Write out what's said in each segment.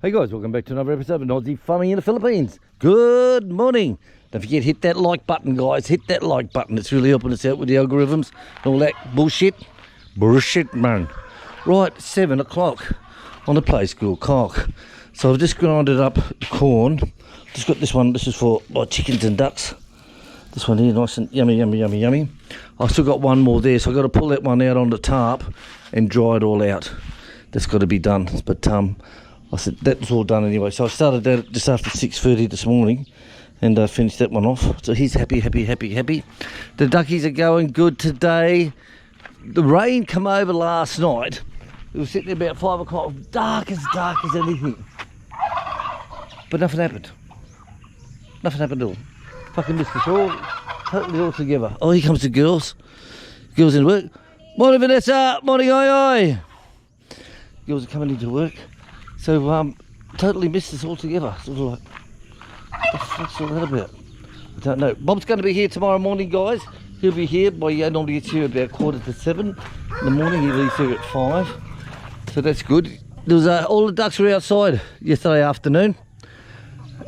Hey guys, welcome back to another episode of Aussie Farming in the Philippines. Good morning. Don't forget, hit that like button, guys. Hit that like button. It's really helping us out with the algorithms and all that bullshit. Bullshit, man. Right, 7 o'clock on the place called Cock. So I've just grinded up corn. Just got this one. This is for my chickens and ducks. This one here, nice and yummy, yummy, yummy, yummy. I've still got one more there, so I've got to pull that one out on the tarp and dry it all out. That's got to be done. But I said that's all done anyway. So I started that just after 6:30 this morning and finished that one off. So he's happy, happy, happy, happy. The duckies are going good today. The rain came over last night. It was sitting there about 5 o'clock, dark as anything. But nothing happened. Nothing happened at all. Fucking missed us all. Totally all together. Oh, here comes the girls. Girls in work. Morning, Vanessa. Morning, oi. Girls are coming into work. So, totally missed us all together. Sort of like, what's all that about? I don't know. Bob's going to be here tomorrow morning, guys. He'll be here by, normally gets here about 7:15 in the morning. He leaves here at 5. So that's good. There was, all the ducks were outside yesterday afternoon.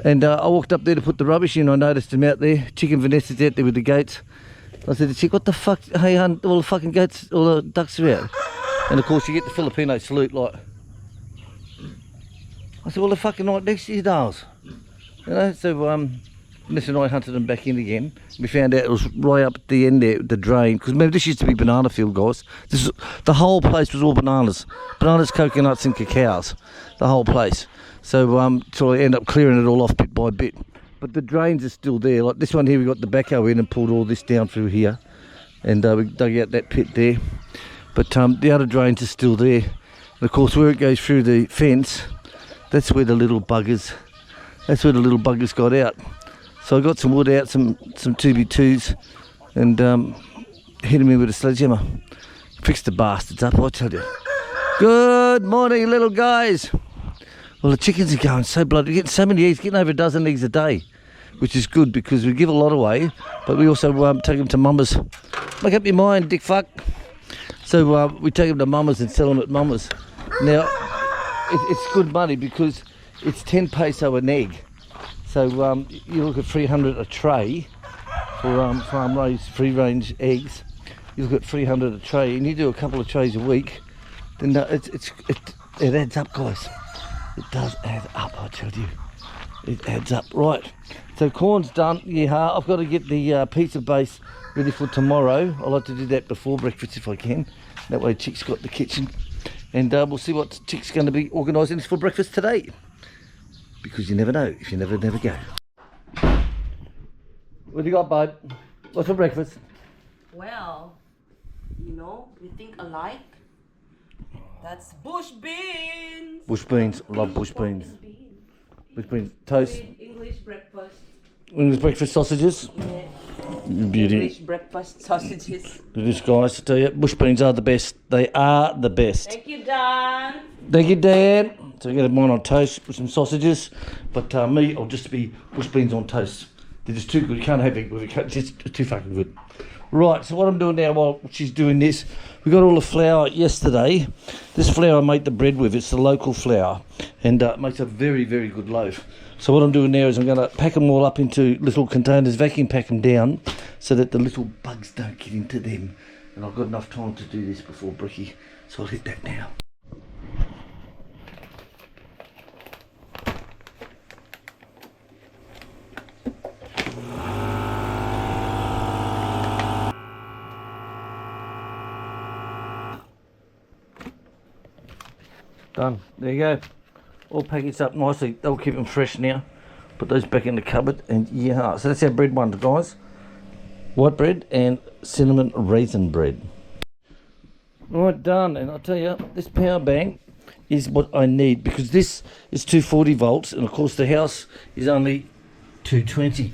And I walked up there to put the rubbish in. I noticed them out there. Chicken Vanessa's out there with the goats. I said to Chick, what the fuck? Hey, hun, all the fucking goats, all the ducks are out. And of course, you get the Filipino salute like. I said, well, they're fucking right next to you, darls. You know, so Vanessa and I hunted them back in again. We found out it was right up at the end there, the drain. Because remember, this used to be banana field, guys. The whole place was all bananas. Bananas, coconuts and cacaos. The whole place. So, so I end up clearing it all off bit by bit. But the drains are still there. Like this one here, we got the backhoe in and pulled all this down through here. And we dug out that pit there. But the other drains are still there. And of course, where it goes through the fence, that's where the little buggers got out. So I got some wood out, some 2x2s, and hit them in with a sledgehammer. Fixed the bastards up, I tell you. Good morning, little guys. Well, the chickens are going so bloody. We're getting so many eggs, getting over a dozen eggs a day, which is good because we give a lot away, but we also take them to Mama's. Make up your mind, dick fuck. So we take them to Mama's and sell them at Mama's. Now, it's good money because it's 10 peso an egg. So you look at 300 a tray for farm-raised free-range eggs. You look at 300 a tray, and you do a couple of trays a week. Then it adds up, guys. It does add up, I tell you. It adds up. Right, so corn's done. Yeah, I've got to get the pizza base ready for tomorrow. I like to do that before breakfast if I can. That way Chick's got the kitchen. And we'll see what Chick's going to be organising for breakfast today. Because you never know if you never go. What do you got, bud? What's for breakfast? Well, we think alike. That's bush beans. Bush beans. I love bush beans. Bush beans. Toast. English breakfast. English breakfast sausages. Yeah. Beauty. English breakfast sausages. Look at this, guys. I tell you, bush beans are the best. They are the best. Thank you, Dan. Thank you, Dan. So I'm going to have mine on toast with some sausages. But me, I'll just be bush beans on toast. They're just too good. You can't have it with it. It's just too fucking good. Right, so what I'm doing now while she's doing this, we got all the flour yesterday. This flour I make the bread with. It's the local flour. And it makes a very, very good loaf. So what I'm doing now is I'm going to pack them all up into little containers, vacuum pack them down so that the little bugs don't get into them. And I've got enough time to do this before Bricky. So I'll hit that now. Done. There you go. All packaged up nicely. They'll keep them fresh now. Put those back in the cupboard and yeah. So that's our bread ones, guys. White bread and cinnamon raisin bread. Right, done. And I'll tell you, this power bank is what I need because this is 240 volts and of course the house is only 220.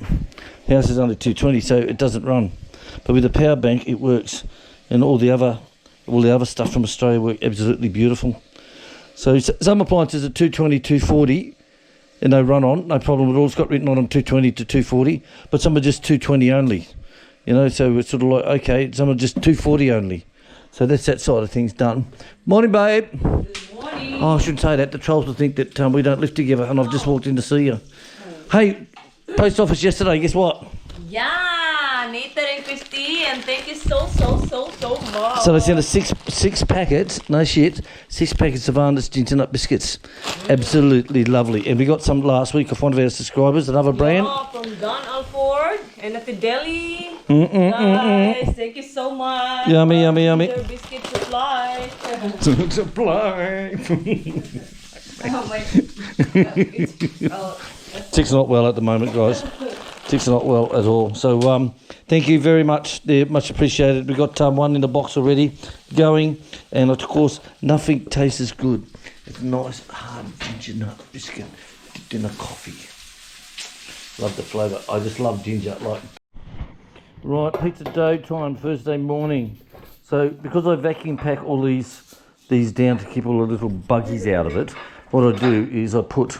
The house is only 220, so it doesn't run. But with the power bank, it works. And all the other stuff from Australia work absolutely beautiful. So some appliances are 220, 240, and they run on, no problem at all. It's got written on them 220 to 240, but some are just 220 only. So it's sort of like, okay, some are just 240 only. So that's that side of things done. Morning, babe. Good morning. Oh, I shouldn't say that. The trolls will think that we don't live together and I've just walked in to see you. Hey, post office yesterday, guess what? Yeah, Nathan and Christy, and thank you so much. So they sent us six packets, no shit, 6 packets of Arnott's ginger nut biscuits. Absolutely lovely. And we got some last week off one of our subscribers, another brand. Yeah, from Don Alford and at the deli. Guys, thank you so much. Yummy, yummy, yummy. Ginger biscuit supply. Supply. Oh my. Tick's not well at the moment, guys. Tick's not well at all. So thank you very much. They're much appreciated. We got one in the box already going, and of course nothing tastes as good as nice hard ginger nut biscuit dipped in a coffee. Love the flavour. I just love ginger. Right, pizza dough time Thursday morning. So because I vacuum pack all these down to keep all the little buggies out of it, what I do is I put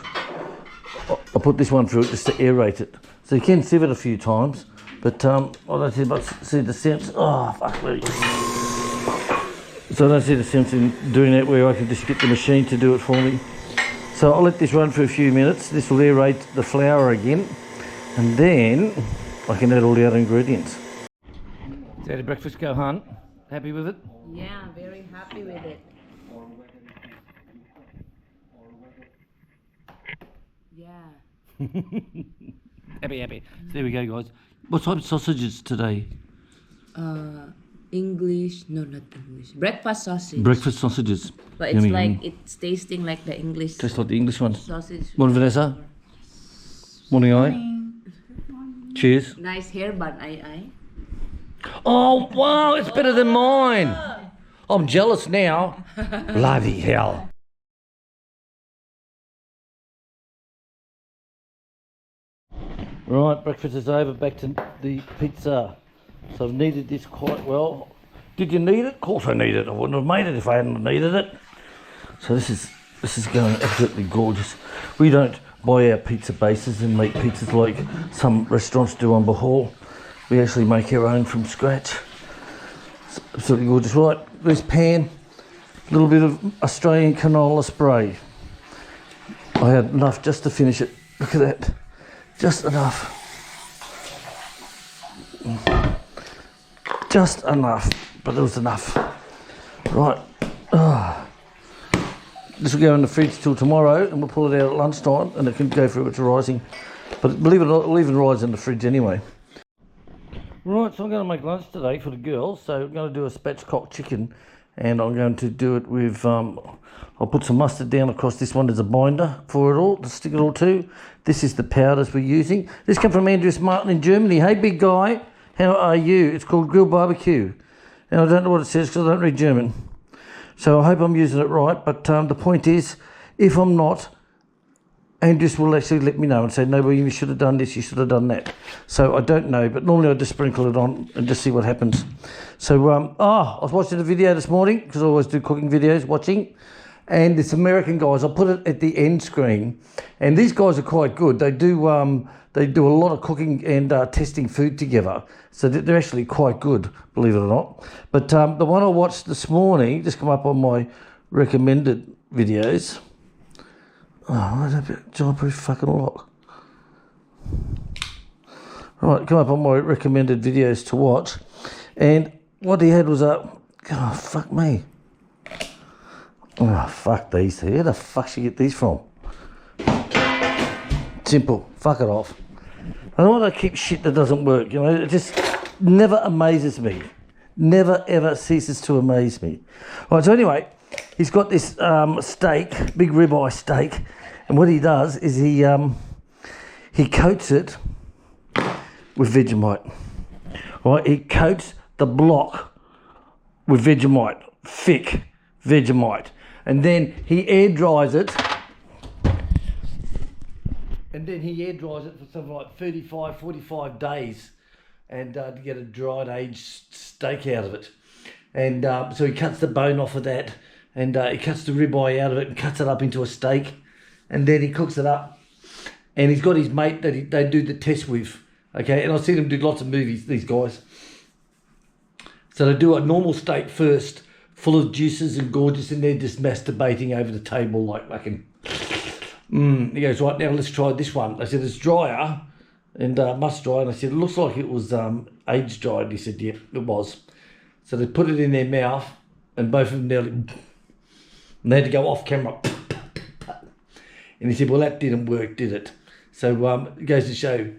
this one through it just to aerate it. So you can sieve it a few times, but I don't see the sense. Oh, fuck me. So I don't see the sense in doing that where I can just get the machine to do it for me. So I'll let this run for a few minutes. This will aerate the flour again, and then I can add all the other ingredients. Is that a breakfast go, Hunt? Happy with it? Yeah, very happy with it. Yeah. Happy. So there we go, guys. What type of sausages today? English, no, not English. Breakfast sausage. Breakfast sausages. But it's Yummy, like, yummy. it's tasting like the English Just like the English one. sausage. Morning, Vanessa. Morning, I. Cheers. Nice hair bun, I. Oh, wow, it's better than mine. I'm jealous now. Bloody hell. Right, breakfast is over, back to the pizza. So I've kneaded this quite well. Did you need it? Of course I need it. I wouldn't have made it if I hadn't needed it. So this is going absolutely gorgeous. We don't buy our pizza bases and make pizzas like some restaurants do on Bahal. We actually make our own from scratch. It's absolutely gorgeous. Right, this pan, a little bit of Australian canola spray. I had enough just to finish it. Look at that. Just enough. Just enough, but it was enough. Right. This will go in the fridge till tomorrow, and we'll pull it out at lunchtime, and it can go through its rising. But believe it or not, it'll even rise in the fridge anyway. Right, so I'm going to make lunch today for the girls. So I'm going to do a spatchcock chicken, and I'm going to do it with, I'll put some mustard down across this one as a binder for it all, to stick it all to. This is the powders we're using. This comes from Andreas Martin in Germany. Hey, big guy, how are you? It's called grilled barbecue. And I don't know what it says because I don't read German. So I hope I'm using it right, but the point is, if I'm not, Andreas will actually let me know and say, no, well, you should have done this, you should have done that. So I don't know, but normally I just sprinkle it on and just see what happens. So, I was watching a video this morning, because I always do cooking videos, and this American guys, I'll put it at the end screen, and these guys are quite good. They do a lot of cooking and testing food together, so they're actually quite good, believe it or not. But the one I watched this morning, just come up on my recommended videos. Oh, where's that jawproof fucking lock? Right, come up on my recommended videos to watch, and what he had was oh, fuck me. Oh, fuck these. Where the fuck should you get these from? Simple. Fuck it off. I don't want to keep shit that doesn't work, you know. It just never amazes me. Never, ever ceases to amaze me. Right, so anyway, he's got this steak, big ribeye steak, and what he does is he coats it with Vegemite. Right, he coats the block with Vegemite, thick Vegemite. And then he air dries it. And then he air dries it for something like 35, 45 days, and to get a dried aged steak out of it. And so he cuts the bone off of that, and he cuts the ribeye out of it and cuts it up into a steak, and then he cooks it up. And he's got his mate that they do the test with, okay? And I've seen him do lots of movies, these guys. So they do a normal steak first full of juices and gorgeous, and they're just masturbating over the table like fucking. He goes, right, now let's try this one. I said, it's drier and much drier. And I said, it looks like it was age dried. He said, yep, it was. So they put it in their mouth, and both of them nearly, and they had to go off camera. And he said, well, that didn't work, did it? So it goes to show,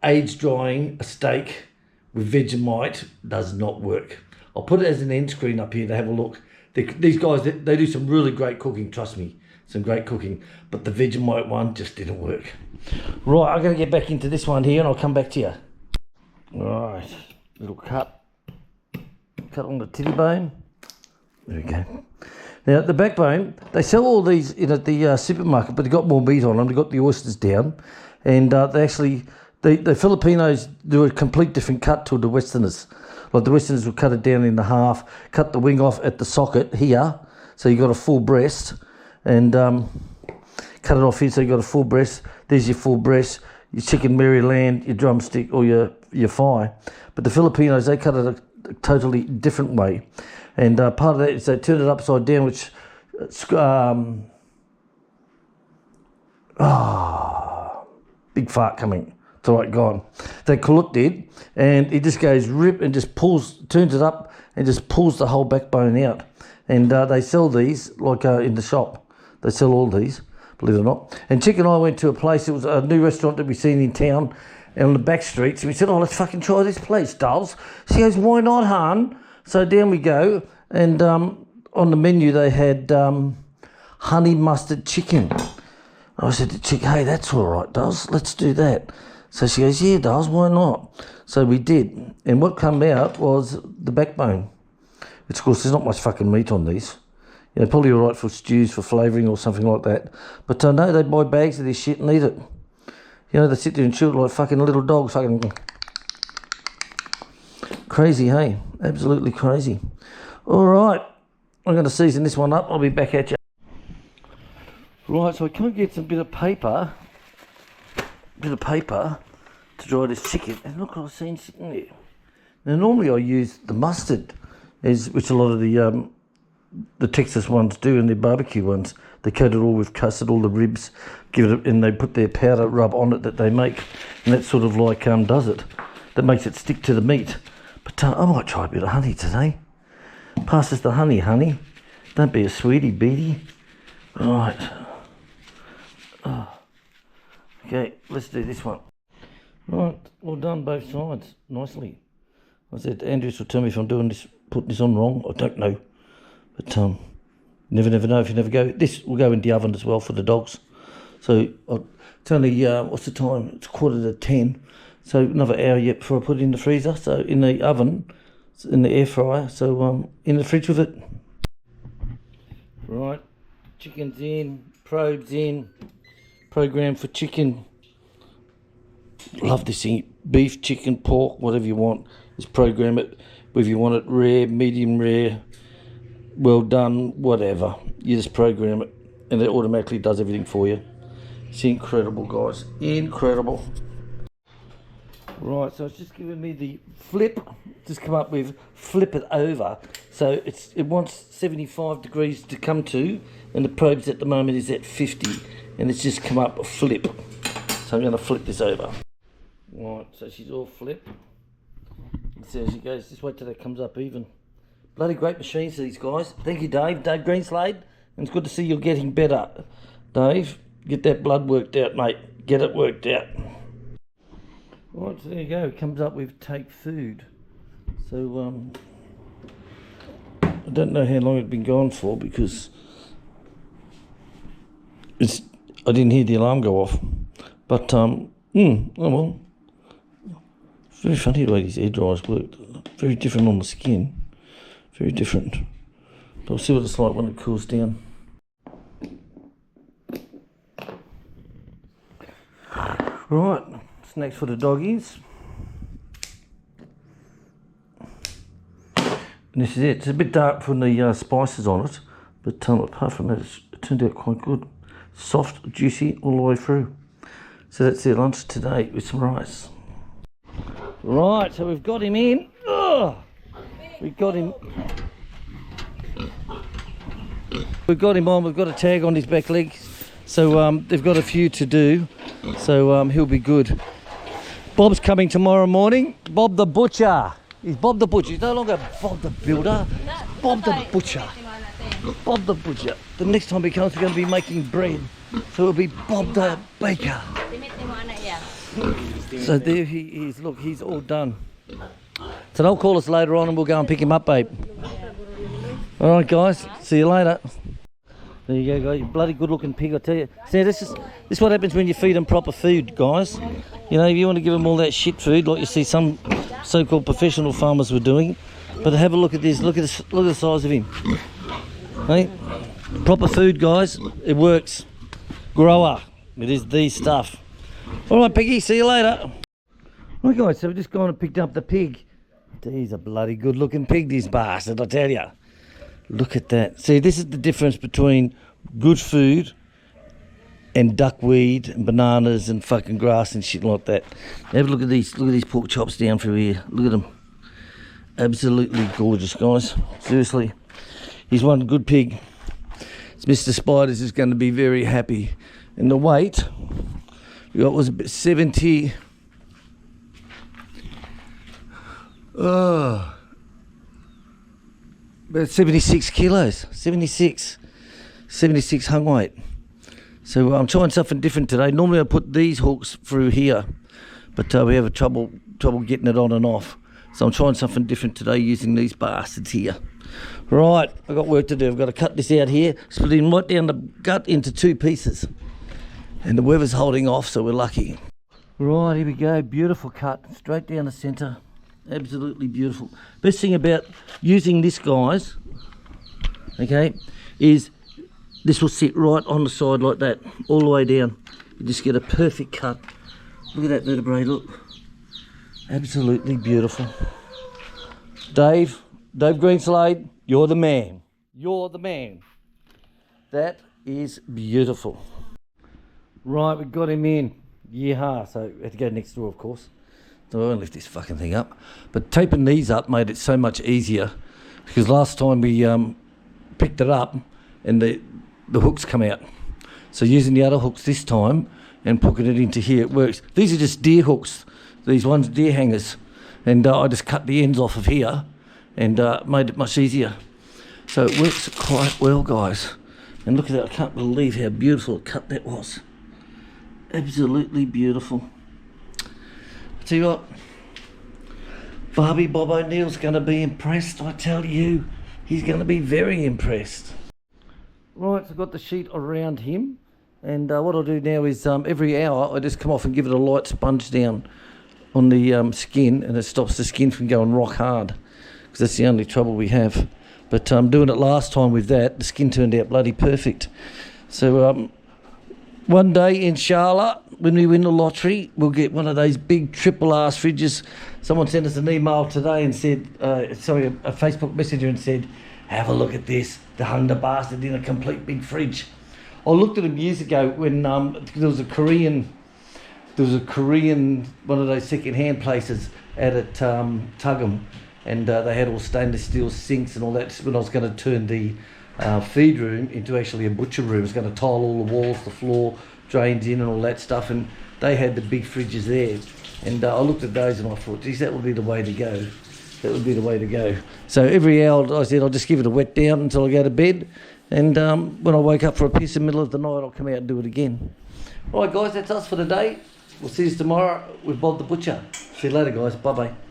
age drying a steak with Vegemite does not work. I'll put it as an end screen up here to have a look. These guys, they do some really great cooking, trust me. Some great cooking. But the Vegemite one just didn't work. Right, I'm going to get back into this one here and I'll come back to you. Right, little cut. Cut on the titty bone. There we go. Now, the backbone, they sell all these in at the supermarket, but they've got more meat on them. They've got the oysters down. And they actually, the Filipinos do a complete different cut to the Westerners. Like the Westerners will cut it down in half, cut the wing off at the socket here, so you got a full breast, and cut it off here so you got a full breast. There's your full breast, your chicken Maryland, your drumstick, or your thigh. But the Filipinos, they cut it a totally different way, and part of that is they turn it upside down, which big fart coming. It's all right, gone. They Kuluk did, and it just goes rip and just turns it up and just pulls the whole backbone out. And they sell these like in the shop. They sell all these, believe it or not. And Chick and I went to a place, it was a new restaurant that we seen in town on the back streets. And we said, oh, let's fucking try this place, dolls. She goes, why not, hon? So down we go, and on the menu they had honey mustard chicken. I said to Chick, hey, that's all right, dolls, let's do that. So she goes, yeah, dolls, why not? So we did. And what came out was the backbone. Which, of course, there's not much fucking meat on these. You know, probably all right for stews, for flavouring or something like that. But no, they buy bags of this shit and eat it. You know, they sit there and chew it like fucking little dogs. Fucking crazy, hey? Absolutely crazy. All right. I'm going to season this one up. I'll be back at you. Right, so I can't get some bit of paper to dry this chicken. And look what I've seen sitting there. Now, normally I use the mustard, which a lot of the Texas ones do, and their barbecue ones. They coat it all with custard, all the ribs, and they put their powder rub on it that they make, and that sort of like does it. That makes it stick to the meat. But I might try a bit of honey today. Pass us the honey, honey. Don't be a sweetie beatie. Right. Oh. Okay, let's do this one. Right, well done both sides, nicely. I said Andrews will tell me if I'm doing this, putting this on wrong. I don't know, but never know if you never go. This will go in the oven as well for the dogs. So it's only what's the time? It's 9:45. So another hour yet before I put it in the freezer. So in the oven, in the air fryer. So in the fridge with it. Right, chicken's in, probes in. Program for chicken. Love this thing. Beef, chicken, pork, whatever you want. Just program it. Whether you want it rare, medium rare, well done, whatever. You just program it and it automatically does everything for you. It's incredible, guys. Incredible. Right, so it's just giving me the flip. Just come up with flip it over. So it wants 75 degrees to come to, and the probes at the moment is at 50. And it's just come up a flip. So I'm going to flip this over. Right, so she's all flipped. So she goes, just wait till that comes up even. Bloody great machines, these guys. Thank you, Dave. Dave Greenslade. And it's good to see you're getting better. Dave, get that blood worked out, mate. Get it worked out. Right, so there you go. It comes up with take food. So, I don't know how long it's been going for because I didn't hear the alarm go off, but oh well. It's very funny the way these air dryers work. Very different on the skin. Very different. But we'll see what it's like when it cools down. Right, snacks for the doggies. And this is it. It's a bit dark from the spices on it, but apart from that, it turned out quite good. Soft, juicy all the way through. So that's their lunch today with some rice. Right, so we've got him in. Ugh! We've got him. We've got him on, we've got a tag on his back leg. So they've got a few to do. So he'll be good. Bob's coming tomorrow morning. Bob the butcher. He's Bob the butcher. He's no longer Bob the builder. Bob the butcher. Bob the butcher. The next time he comes, we're going to be making bread. So it'll be Bob the baker. So there he is. Look, he's all done. So they'll call us later on and we'll go and pick him up, babe. All right, guys. See you later. There you go, guys. Bloody good-looking pig, I tell you. See, this is what happens when you feed them proper food, guys. You know, if you want to give them all that shit food, like you see some so-called professional farmers were doing. But have a look at this. Look at this. Look at the size of him. Hey, proper food, guys. It works. Grower. It is the stuff. All right, Piggy. See you later. Right, guys. So we've just gone and picked up the pig. He's a bloody good-looking pig, this bastard, I tell you. Look at that. See, this is the difference between good food and duckweed and bananas and fucking grass and shit like that. Have a look at these. Look at these pork chops down through here. Look at them. Absolutely gorgeous, guys. Seriously. He's one good pig. Mr. Spiders is going to be very happy. And the weight, we got was 70. Oh. About 76 kilos, 76 hung weight. So I'm trying something different today. Normally I put these hooks through here, but we have trouble getting it on and off. So I'm trying something different today using these bastards here. Right, I've got work to do. I've got to cut this out here, split it right down the gut into 2 pieces. And the weather's holding off, so we're lucky. Right, here we go. Beautiful cut, straight down the centre. Absolutely beautiful. Best thing about using this, guys, okay, is this will sit right on the side like that, all the way down. You just get a perfect cut. Look at that vertebrae, look. Absolutely beautiful. Dave Greenslade, you're the man. You're the man. That is beautiful. Right, we got him in. Yeah, so we had to go next door, of course. So I won't lift this fucking thing up. But taping these up made it so much easier, because last time we picked it up and the hooks come out. So using the other hooks this time and putting it into here, it works. These are just deer hooks. These ones, deer hangers. And I just cut the ends off of here and made it much easier. So it works quite well, guys. And look at that, I can't believe how beautiful a cut that was. Absolutely beautiful. Tell you what, Barbie Bob O'Neill's going to be impressed, I tell you. He's going to be very impressed. Right, so I've got the sheet around him. And what I'll do now is every hour I just come off and give it a light sponge down on the skin, and it stops the skin from going rock hard, because that's the only trouble we have. But doing it last time with that, the skin turned out bloody perfect. So one day, inshallah, when we win the lottery, we'll get one of those big triple arse fridges. Someone sent us an email today and said, a Facebook messenger, and said, have a look at this. They hung the bastard in a complete big fridge. I looked at them years ago when there was a Korean, one of those second-hand places out at Tuggum, and they had all stainless steel sinks and all that. When I was going to turn the feed room into actually a butcher room, I was going to tile all the walls, the floor, drains in and all that stuff, and they had the big fridges there. And I looked at those and I thought, geez, that would be the way to go. That would be the way to go. So every hour, I said, I'll just give it a wet down until I go to bed. And when I wake up for a piss in the middle of the night, I'll come out and do it again. All right, guys, that's us for today. We'll see you tomorrow with Bob the Butcher. See you later, guys. Bye-bye.